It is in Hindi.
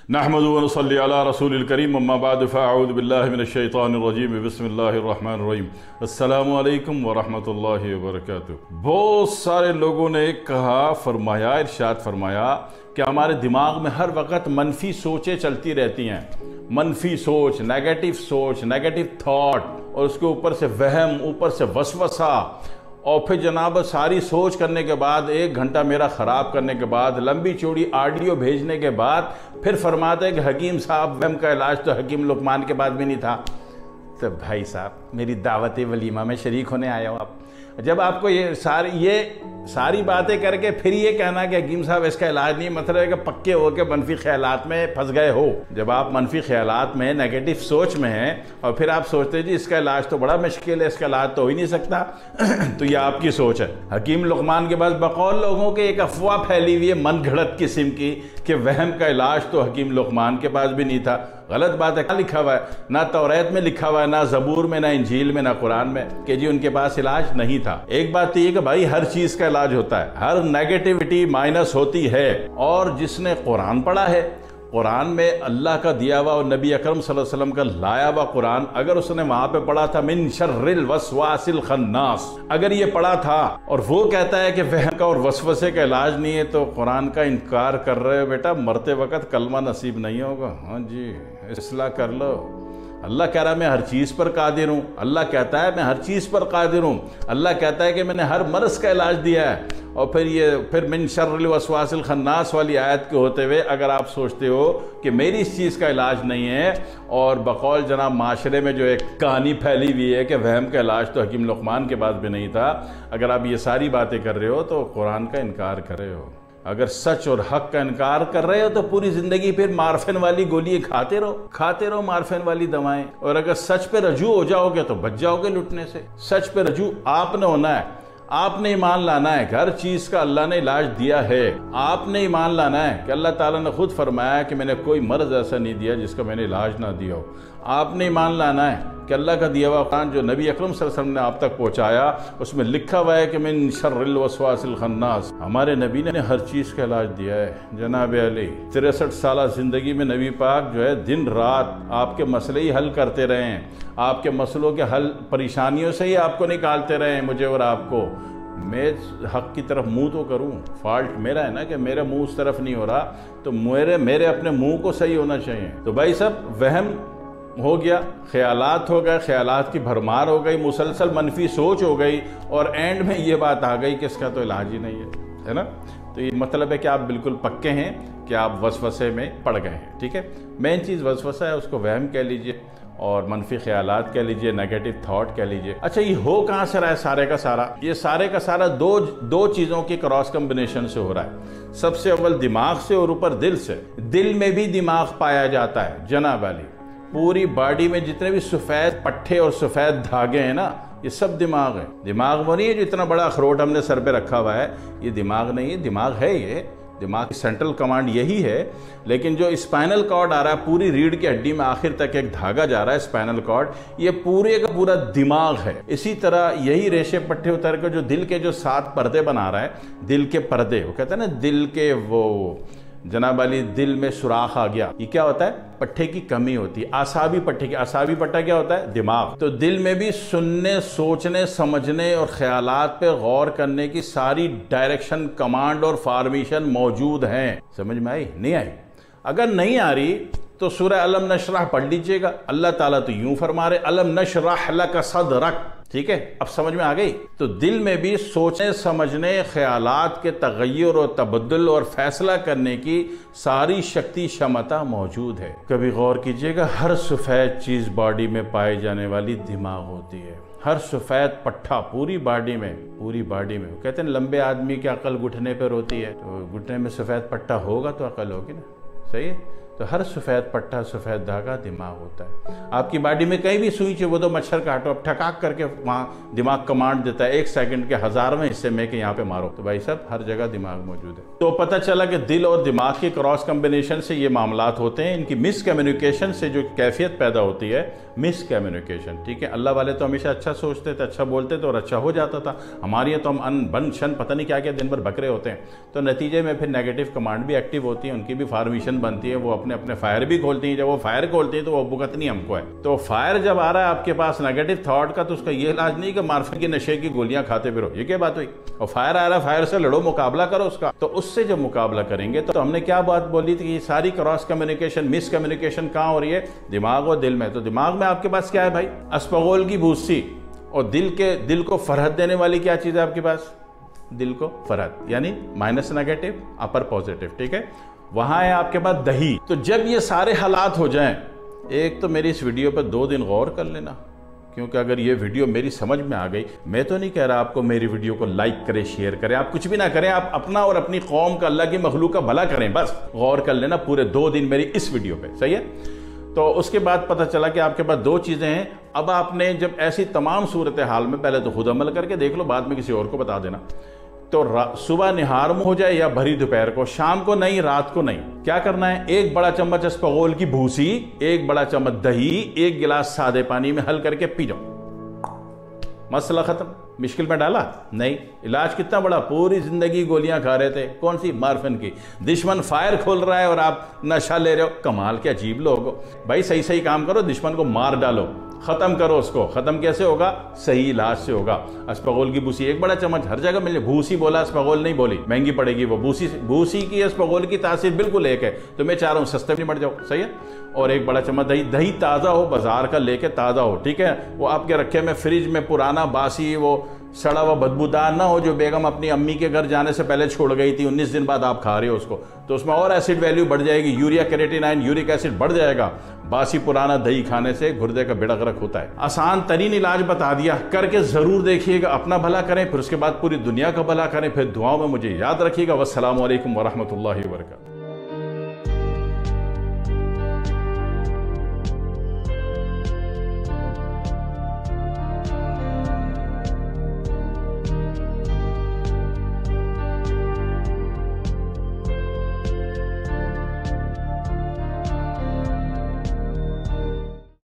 नहमदु व नसल्ली अला रसूलिल करीम अम्मा बाद फ़अऊज़ु बिल्लाहि मिनश शैतानिर रजीम बिस्मिल्लाहिर रहमानिर रहीम अस्सलामु अलैकुम व रहमतुल्लाहि व बरकातुहू। बहुत सारे लोगों ने फरमाया, इरशाद फरमाया कि हमारे दिमाग में हर वक्त मनफी सोचें चलती रहती हैं, मनफी सोच, नेगेटिव थॉट, और उसके ऊपर से वहम, ऊपर से वसवसा, और फिर जनाब सारी सोच करने के बाद 1 घंटा मेरा ख़राब करने के बाद, लंबी चौड़ी ऑडियो भेजने के बाद फिर फरमाते हैं कि हकीम साहब वहम का इलाज तो हकीम लुकमान के पास भी नहीं था। तो भाई साहब, मेरी दावत वलीमा में शरीक होने आया हो आप। जब आपको ये सारी बातें करके फिर ये कहना कि हकीम साहब इसका इलाज नहीं, मतलब है कि पक्के हो के मनफी ख्यालात में फंस गए हो। जब आप मनफी ख्यालात में, नेगेटिव सोच में हैं और फिर आप सोचते हैं जी इसका इलाज तो बड़ा मुश्किल है, इसका इलाज तो हो ही नहीं सकता तो ये आपकी सोच है। हकीम लुकमान के पास बकौल लोगों के एक अफवाह फैली हुई है मन घड़त किस्म की कि वहम का इलाज तो हकीम लुकमान के पास भी नहीं था। गलत बात है। क्या लिखा हुआ है? ना तौरात में लिखा हुआ है, ना ज़बूर में, ना इंजील में, ना कुरान में कि जी उनके पास इलाज नहीं था। एक बात तो ये कि भाई हर चीज़ का इलाज होता है, हर नेगेटिविटी माइनस होती है। और जिसने कुरान पढ़ा है, कुरान में अल्लाह का दिया हुआ और नबी अकरम सल्लल्लाहु अलैहि वसल्लम का लाया हुआ कुरान, अगर उसने वहां पे पढ़ा था मिन शर्रिल वसवासिल खन्नास, अगर ये पढ़ा था और वो कहता है कि वहम का और वसवसे का इलाज नहीं है, तो कुरान का इनकार कर रहे हो बेटा। मरते वक्त कलमा नसीब नहीं होगा। हाँ जी, इस्लाह कर लो। अल्लाह कह रहा है मैं हर चीज़ पर कादिर हूँ। अल्लाह कहता है मैं हर चीज़ पर कादिर हूँ। अल्लाह कहता है कि मैंने हर मर्ज़ का इलाज दिया है। और फिर मिन शर्रिल वसवासिल खन्नास वाली आयत के होते हुए अगर आप सोचते हो कि मेरी इस चीज़ का इलाज नहीं है, और बकौल जनाब माशरे में जो एक कहानी फैली हुई है कि वहम का इलाज तो हकीम लुकमान के पास भी नहीं था, अगर आप ये सारी बातें कर रहे हो तो कुरान का इनकार कर रहे हो। अगर सच और हक का इनकार कर रहे हो तो पूरी जिंदगी फिर मार्फिन वाली गोलियां खाते रहो मार्फिन वाली दवाएं। और अगर सच पे रजू हो जाओगे तो बच जाओगे लुटने से। सच पे रजू आपने होना है, आपने ईमान लाना है कि हर चीज का अल्लाह ने इलाज दिया है। आपने ईमान लाना है कि अल्लाह ताला ने खुद फरमाया कि मैंने कोई मर्ज ऐसा नहीं दिया जिसका मैंने इलाज ना दिया हो। आपने ईमान लाना है कि अल्लाह का दिया हुआ कुरान जो नबी अकरम सल्लल्लाहु अलैहि वसल्लम ने आप तक पहुंचाया, उसमें लिखा हुआ है कि मिन शर्रिल वसवासिल खन्नास। हमारे नबी ने हर चीज़ का इलाज दिया है। जनाब अली 63 साल जिंदगी में नबी पाक जो है दिन रात आपके मसले ही हल करते रहे हैं, आपके मसलों के हल, परेशानियों से ही आपको निकालते रहे हैं, मुझे और आपको। मैं हक की तरफ मुंह तो करूं, फॉल्ट मेरा है ना कि मेरा मुंह उस तरफ नहीं हो रहा, तो मेरे अपने मुंह को सही होना चाहिए। तो भाई सब वहम हो गया, ख्यालात हो गए, ख्यालात की भरमार हो गई, मुसलसल मनफी सोच हो गई, और एंड में ये बात आ गई कि इसका तो इलाज ही नहीं है ना। तो ये मतलब है कि आप बिल्कुल पक्के हैं कि आप वसवसे में पड़ गए हैं। ठीक है, मेन चीज़ वसवसा है, उसको वहम कह लीजिए और मनफी ख्यालात कह लीजिए, नेगेटिव थॉट कह लीजिए। अच्छा, ये हो कहाँ से रहा है सारे का सारा? ये सारे का सारा दो चीज़ों की क्रॉस कम्बिनेशन से हो रहा है। सबसे अव्वल दिमाग से और ऊपर दिल से। दिल में भी दिमाग पाया जाता है जनाब वाली। पूरी बॉडी में जितने भी सफ़ेद पट्टे और सफ़ेद धागे हैं ना, ये सब दिमाग है। दिमाग वो नहीं है जो इतना बड़ा अखरोट हमने सर पे रखा हुआ है, ये दिमाग नहीं है। दिमाग है, ये दिमाग की सेंट्रल कमांड यही है। लेकिन जो स्पाइनल कॉर्ड आ रहा है, पूरी रीढ़ की हड्डी में आखिर तक एक धागा जा रहा है स्पाइनल कॉर्ड, ये पूरे का पूरा दिमाग है। इसी तरह यही रेशे पट्टे उतर के जो दिल के जो 7 पर्दे बना रहा है, दिल के पर्दे, वो कहते हैं ना दिल के वो जनाब वाली, दिल में सुराख आ गया, ये क्या होता है? पट्टे की कमी होती है। आसाबी पट्टे की, आसाबी पट्टा क्या होता है? दिमाग। तो दिल में भी सुनने, सोचने, समझने और ख्यालात पे गौर करने की सारी डायरेक्शन, कमांड और फॉर्मेशन मौजूद हैं। समझ में आई? नहीं आई? अगर नहीं आ रही तो सूरह अलम नशरह पढ़ लीजिएगा। अल्लाह ताला तो यूं फरमा रहे, अलम नशरह लक सदरक। ठीक है, अब समझ में आ गई? तो दिल में भी सोचने, समझने, ख्यालात के तगय्युर और तबद्दुल और फैसला करने की सारी शक्ति, क्षमता मौजूद है। कभी गौर कीजिएगा, हर सफ़ेद चीज़ बॉडी में पाई जाने वाली दिमाग होती है। हर सफ़ेद पट्टा पूरी बॉडी में, कहते हैं लंबे आदमी की अकल घुटने पर होती है, तो घुटने में सफ़ेद पट्टा होगा तो अकल होगी ना। सही है? तो हर सफ़ेद पट्टा, सफ़ेद धागा दिमाग होता है। आपकी बॉडी में कहीं भी सुई चाहिए, वो तो मच्छर काटो, अब ठकाक करके वहाँ दिमाग कमांड देता है 1 सेकंड के 1000वें हिस्से में कि यहाँ पे मारो। तो भाई साहब हर जगह दिमाग मौजूद है। तो पता चला कि दिल और दिमाग के क्रॉस कम्बिनेशन से ये मामलात होते हैं। इनकी मिस कम्युनिकेशन से जो कैफियत पैदा होती है, मिस कम्युनिकेशन। ठीक है, अल्लाह वाले तो हमेशा अच्छा सोचते थे, अच्छा बोलते थे और अच्छा हो जाता था। हमारे यहाँ तो हम अन बन शन पता नहीं क्या क्या दिन भर बकरे होते हैं, तो नतीजे में फिर नेगेटिव कमांड भी एक्टिव होती है, उनकी भी फॉर्मेशन बनती है, वो अपने अपने अपने फायर भी खोलती हैं। जब वो फायर खोलती हैं तो वो भुगतनी हमको है। तो फायर जब आ रहा है आपके पास नेगेटिव थॉट का, तो उसका ये इलाज नहीं कि मार्फिन की नशे की गोलियां खाते फिरो, ये क्या बात हुई। और फायर आ रहा है, फायर से लड़ो, मुकाबला करो उसका। तो उससे जब मुकाबला करेंगे तो हमने क्या बात बोली थी कि सारी क्रॉस कम्युनिकेशन, मिस कम्युनिकेशन कहाँ हो रही है? दिमाग और दिल में। तो दिमाग में आपके पास क्या है भाई? अस्पगोल की भूसी। और दिल को फरहत देने वाली क्या चीज है आपके पास? दिल को फरहत, यानी माइनस नेगेटिव, अपर पॉजिटिव, ठीक है। वहां है आपके पास दही। तो जब ये सारे हालात हो जाएं, एक तो मेरी इस वीडियो पर 2 दिन गौर कर लेना, क्योंकि अगर ये वीडियो मेरी समझ में आ गई, मैं तो नहीं कह रहा आपको मेरी वीडियो को लाइक करें, शेयर करें, आप कुछ भी ना करें, आप अपना और अपनी कौम का, अल्लाह की मखलूक का भला करें, बस गौर कर लेना पूरे 2 दिन मेरी इस वीडियो पे, सही है। तो उसके बाद पता चला कि आपके पास 2 चीज़ें हैं। अब आपने जब ऐसी तमाम सूरत हाल में, पहले तो खुद अमल करके देख लो, बाद में किसी और को बता देना। तो सुबह निहार मुंह हो जाए या भरी दोपहर को, शाम को नहीं, रात को नहीं, क्या करना है? 1 बड़ा चम्मच अस्पगोल की भूसी, 1 बड़ा चम्मच दही, 1 गिलास सादे पानी में हल करके पी जाओ, मसला खत्म। मुश्किल में डाला नहीं। इलाज कितना बड़ा, पूरी जिंदगी गोलियां खा रहे थे, कौन सी? मार्फिन की। दुश्मन फायर खोल रहा है और आप नशा ले रहे हो। कमाल के अजीब लोग हो भाई। सही सही काम करो, दुश्मन को मार डालो, खत्म करो उसको। खत्म कैसे होगा? सही इलाज से होगा। अस्पगोल की भूसी 1 बड़ा चम्मच, हर जगह मिले। भूसी बोला, अस्पगोल नहीं बोली, महंगी पड़ेगी वो। भूसी की अस्पगोल की तासीर बिल्कुल एक है। तो मैं चाह रहा हूं सस्ते में निपट जाओ, सही है। और 1 बड़ा चम्मच दही। दही ताज़ा हो, बाजार का लेके ताज़ा हो, ठीक है। वो आपके रखे में फ्रिज में पुराना बासी, वो सड़ा हुआ बदबूदार ना हो, जो बेगम अपनी अम्मी के घर जाने से पहले छोड़ गई थी, 19 दिन बाद आप खा रहे हो उसको, तो उसमें और एसिड वैल्यू बढ़ जाएगी, यूरिया, कैरेटिनाइन, यूरिक एसिड बढ़ जाएगा। बासी पुराना दही खाने से गुर्दे का बेड़ा गर्क होता है। आसान तरीन इलाज बता दिया, करके जरूर देखिएगा, अपना भला करें, फिर उसके बाद पूरी दुनिया का भला करें, फिर दुआओं में मुझे याद रखिएगा। वस्सलामु अलैकुम वरहमतुल्लाहि वबरकातुहू।